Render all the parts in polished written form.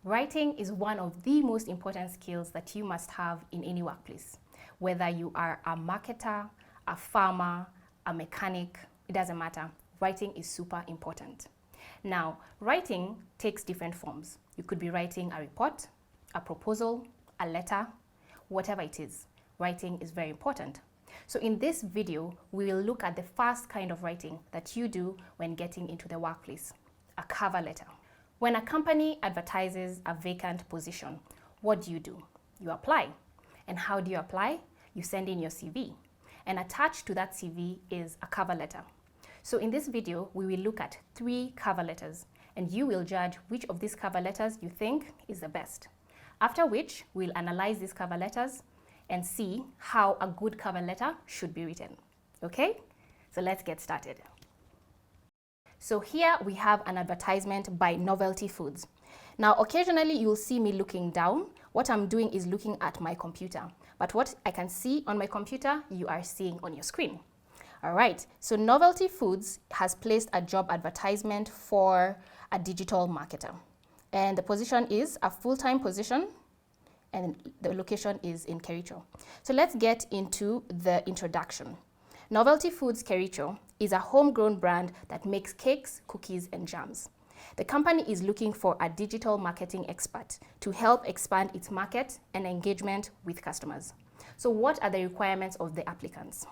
Writing is one of the most important skills that you must have in any workplace. Whether you are a marketer, a farmer, a mechanic, it doesn't matter. Writing is super important. Now, writing takes different forms. You could be writing a report, a proposal, a letter, whatever it is. Writing is very important. So in this video, we will look at the first kind of writing that you do when getting into the workplace, a cover letter. When a company advertises a vacant position, what do? You apply. And how do you apply? You send in your CV. And attached to that CV is a cover letter. So in this video, we will look at 3 cover letters, and you will judge which of these cover letters you think is the best. After which, we'll analyze these cover letters and see how a good cover letter should be written. Okay? So let's get started. So here we have an advertisement by Novelty Foods. Now, occasionally you'll see me looking down. What I'm doing is looking at my computer. But what I can see on my computer, you are seeing on your screen. All right, so Novelty Foods has placed a job advertisement for a digital marketer. And the position is a full-time position, and the location is in Kericho. So let's get into the introduction. Novelty Foods Kericho is a homegrown brand that makes cakes, cookies, and jams. The company is looking for a digital marketing expert to help expand its market and engagement with customers. So what are the requirements of the applicants?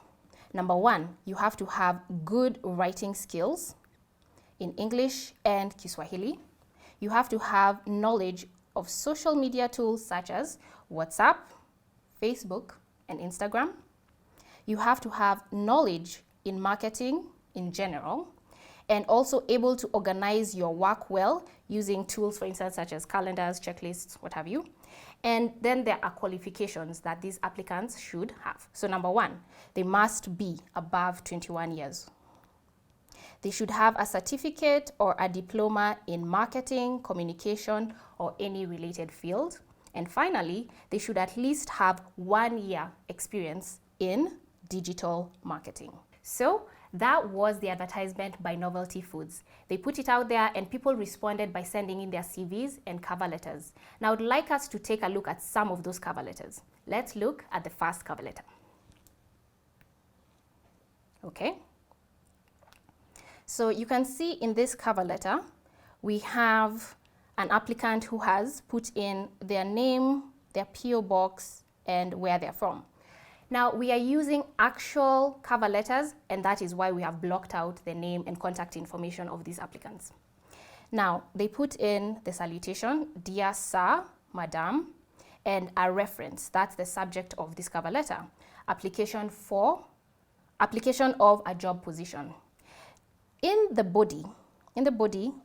Number 1, you have to have good writing skills in English and Kiswahili. You have to have knowledge of social media tools such as WhatsApp, Facebook, and Instagram. You have to have knowledge in marketing in general, and also able to organize your work well using tools, for instance, such as calendars, checklists, what have you. And then there are qualifications that these applicants should have. So number 1, they must be above 21 years. They should have a certificate or a diploma in marketing, communication, or any related field. And finally, they should at least have 1 year experience in digital marketing. So that was the advertisement by Novelty Foods. They put it out there and people responded by sending in their CVs and cover letters. Now I'd like us to take a look at some of those cover letters. Let's look at the first cover letter. Okay. So you can see in this cover letter, we have an applicant who has put in their name, their PO box, and where they're from. Now, we are using actual cover letters, and that is why we have blocked out the name and contact information of these applicants. Now, they put in the salutation, "Dear Sir, Madam," and a reference. That's the subject of this cover letter. Application of a job position. In the body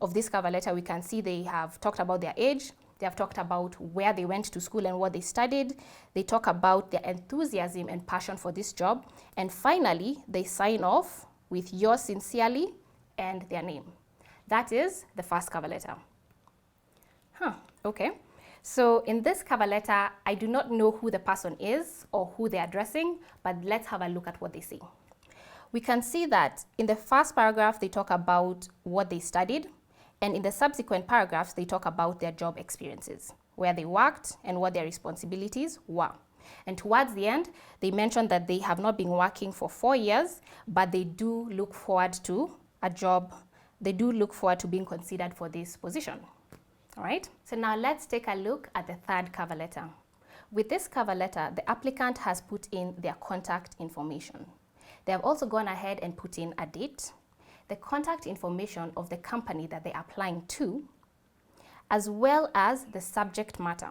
of this cover letter, we can see they have talked about their age. They have talked about where they went to school and what they studied. They talk about their enthusiasm and passion for this job. And finally, they sign off with "yours sincerely" and their name. That is the first cover letter. Okay. So in this cover letter, I do not know who the person is or who they're addressing, but let's have a look at what they say. We can see that in the first paragraph, they talk about what they studied. And in the subsequent paragraphs, they talk about their job experiences, where they worked and what their responsibilities were. And towards the end, they mentioned that they have not been working for 4 years, but they do look forward to a job. They do look forward to being considered for this position. All right. So now let's take a look at the third cover letter. With this cover letter, the applicant has put in their contact information. They have also gone ahead and put in a date, the contact information of the company that they're applying to, as well as the subject matter.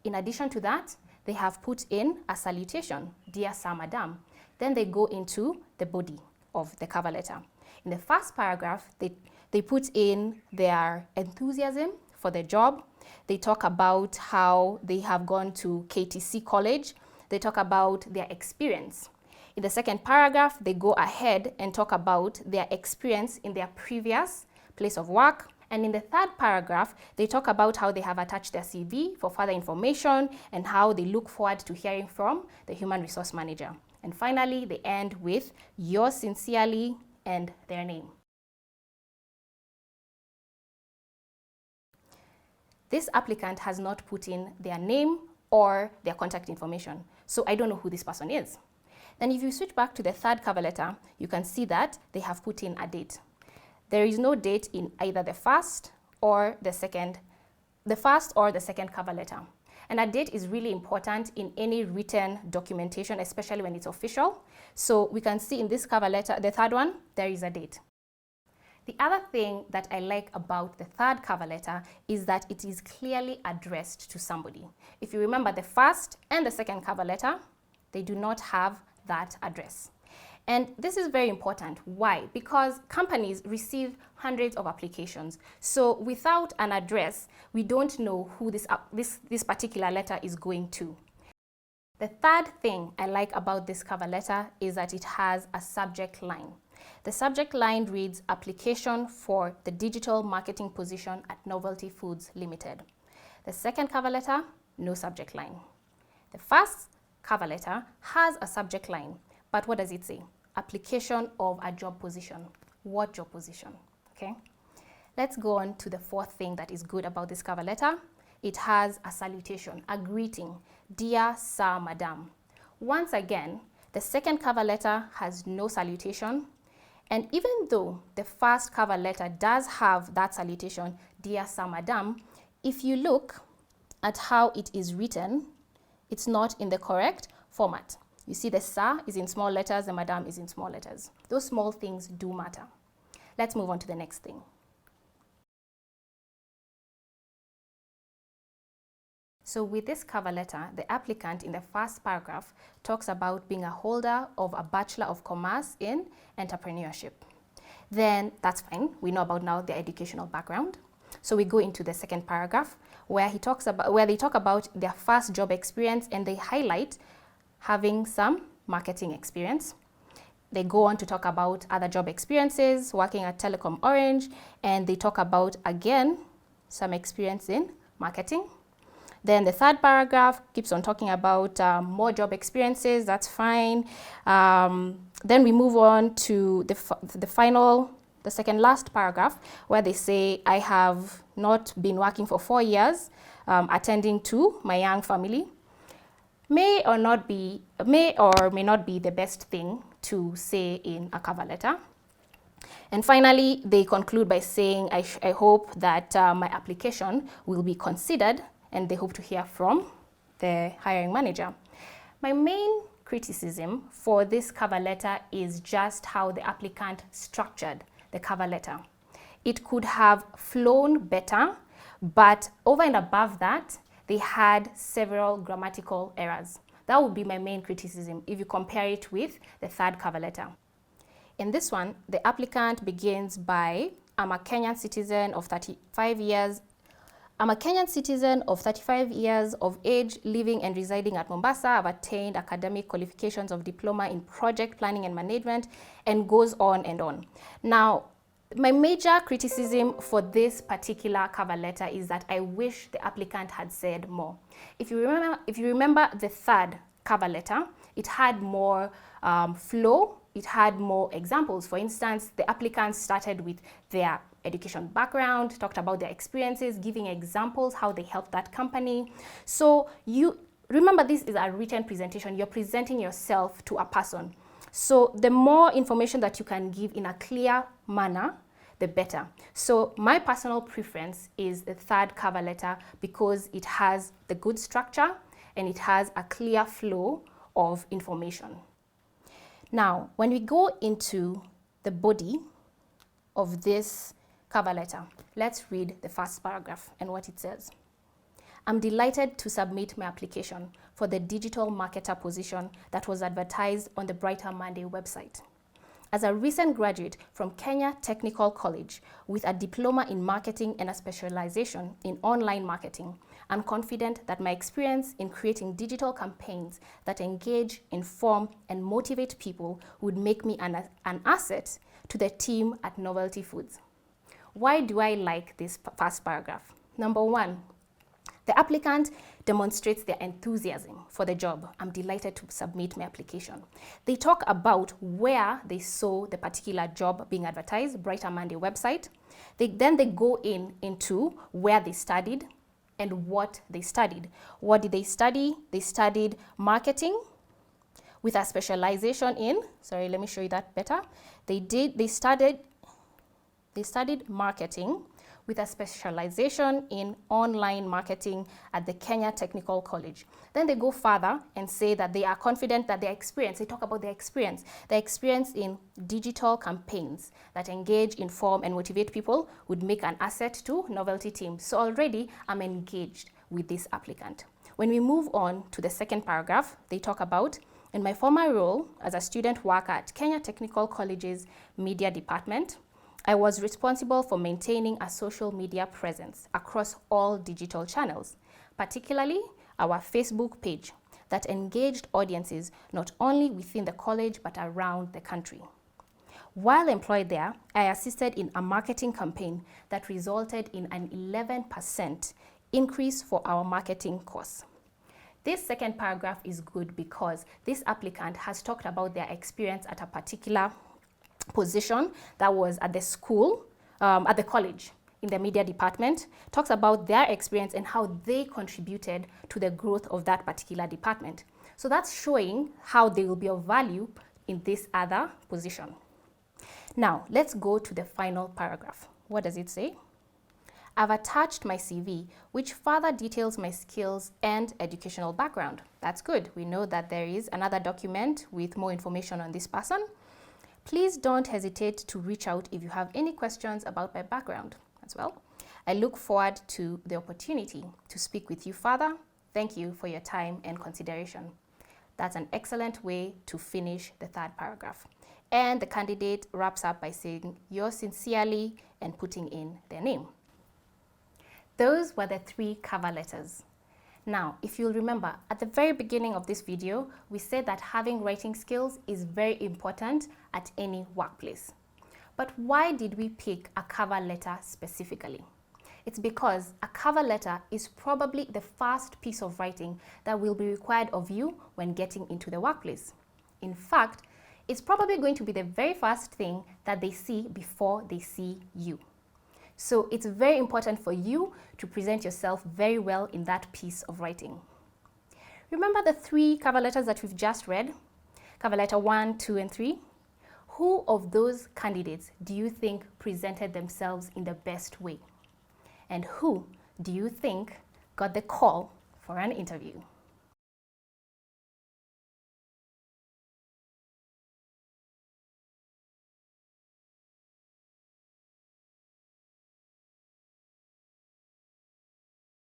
In addition to that, they have put in a salutation, "Dear Sir, Madam." Then they go into the body of the cover letter. In the first paragraph, they put in their enthusiasm for the job. They talk about how they have gone to KTC College. They talk about their experience. In the second paragraph, they go ahead and talk about their experience in their previous place of work. And in the third paragraph, they talk about how they have attached their CV for further information and how they look forward to hearing from the human resource manager. And finally, they end with "yours sincerely" and their name. This applicant has not put in their name or their contact information, so I don't know who this person is. Then if you switch back to the third cover letter, you can see that they have put in a date. There is no date in either the first or the second cover letter. And a date is really important in any written documentation, especially when it's official. So we can see in this cover letter, the third one, there is a date. The other thing that I like about the third cover letter is that it is clearly addressed to somebody. If you remember the first and the second cover letter, they do not have that address. And this is very important. Why? Because companies receive hundreds of applications. So without an address, we don't know who this particular letter is going to. The third thing I like about this cover letter is that it has a subject line. The subject line reads, "Application for the digital marketing position at Novelty Foods Limited." The second cover letter, no subject line. The first cover letter has a subject line, but what does it say? Application of a job position. What job position? Okay. Let's go on to the fourth thing that is good about this cover letter. It has a salutation, a greeting. Dear Sir, Madam. Once again, the second cover letter has no salutation. And even though the first cover letter does have that salutation, Dear Sir, Madam, if you look at how it is written, it's not in the correct format. You see the Sir is in small letters, the Madam is in small letters. Those small things do matter. Let's move on to the next thing. So with this cover letter, the applicant in the first paragraph talks about being a holder of a Bachelor of Commerce in Entrepreneurship. Then that's fine. We know about now their educational background. So we go into the second paragraph where they talk about their first job experience, and they highlight having some marketing experience. They go on to talk about other job experiences, working at Telecom Orange, and they talk about, again, some experience in marketing. Then the third paragraph keeps on talking about more job experiences. That's fine. Then we move on to the second last paragraph, where they say, I have not been working for 4 years, attending to my young family. May or may not be the best thing to say in a cover letter. And finally, they conclude by saying, I hope that my application will be considered, and they hope to hear from the hiring manager. My main criticism for this cover letter is just how the applicant structured the cover letter. It could have flown better, but over and above that, they had several grammatical errors. That would be my main criticism if you compare it with the third cover letter. In this one, the applicant begins by, I'm a Kenyan citizen of 35 years. I'm a Kenyan citizen of 35 years of age, living and residing at Mombasa. I've attained academic qualifications of diploma in project planning and management, and goes on and on. Now, my major criticism for this particular cover letter is that I wish the applicant had said more. If you remember the third cover letter, it had more flow, it had more examples. For instance, the applicant started with their education background, talked about their experiences, giving examples, how they helped that company. So you remember, this is a written presentation. You're presenting yourself to a person. So the more information that you can give in a clear manner, the better. So my personal preference is the third cover letter because it has the good structure and it has a clear flow of information. Now, when we go into the body of this cover letter, let's read the first paragraph and what it says. I'm delighted to submit my application for the digital marketer position that was advertised on the Brighter Monday website. As a recent graduate from Kenya Technical College with a diploma in marketing and a specialization in online marketing, I'm confident that my experience in creating digital campaigns that engage, inform, and motivate people would make me an asset to the team at Novelty Foods. Why do I like this first paragraph? Number one, the applicant demonstrates their enthusiasm for the job. I'm delighted to submit my application. They talk about where they saw the particular job being advertised, Brighter Monday website. Then they go into where they studied, and what they studied. What did they study? They studied marketing with a specialization in, sorry, let me show you that better. They studied marketing with a specialization in online marketing at the Kenya Technical College. Then they go further and say that they are confident that their experience, they talk about their experience in digital campaigns that engage, inform, and motivate people would make an asset to novelty teams. So already I'm engaged with this applicant. When we move on to the second paragraph, they talk about, in my former role as a student worker at Kenya Technical College's media department, I was responsible for maintaining a social media presence across all digital channels, particularly our Facebook page that engaged audiences not only within the college but around the country. While employed there, I assisted in a marketing campaign that resulted in an 11% increase for our marketing costs. This second paragraph is good because this applicant has talked about their experience at a particular position that was at the school, at the college in the media department, talks about their experience and how they contributed to the growth of that particular department. So that's showing how they will be of value in this other position. Now, let's go to the final paragraph. What does it say? I've attached my CV, which further details my skills and educational background. That's good. We know that there is another document with more information on this person. Please don't hesitate to reach out if you have any questions about my background as well. I look forward to the opportunity to speak with you further. Thank you for your time and consideration. That's an excellent way to finish the third paragraph. And the candidate wraps up by saying, yours sincerely, and putting in their name. Those were the 3 cover letters. Now, if you'll remember, at the very beginning of this video, we said that having writing skills is very important at any workplace. But why did we pick a cover letter specifically? It's because a cover letter is probably the first piece of writing that will be required of you when getting into the workplace. In fact, it's probably going to be the very first thing that they see before they see you. So it's very important for you to present yourself very well in that piece of writing. Remember the 3 cover letters that we've just read? Cover letter 1, 2, and 3? Who of those candidates do you think presented themselves in the best way? And who do you think got the call for an interview?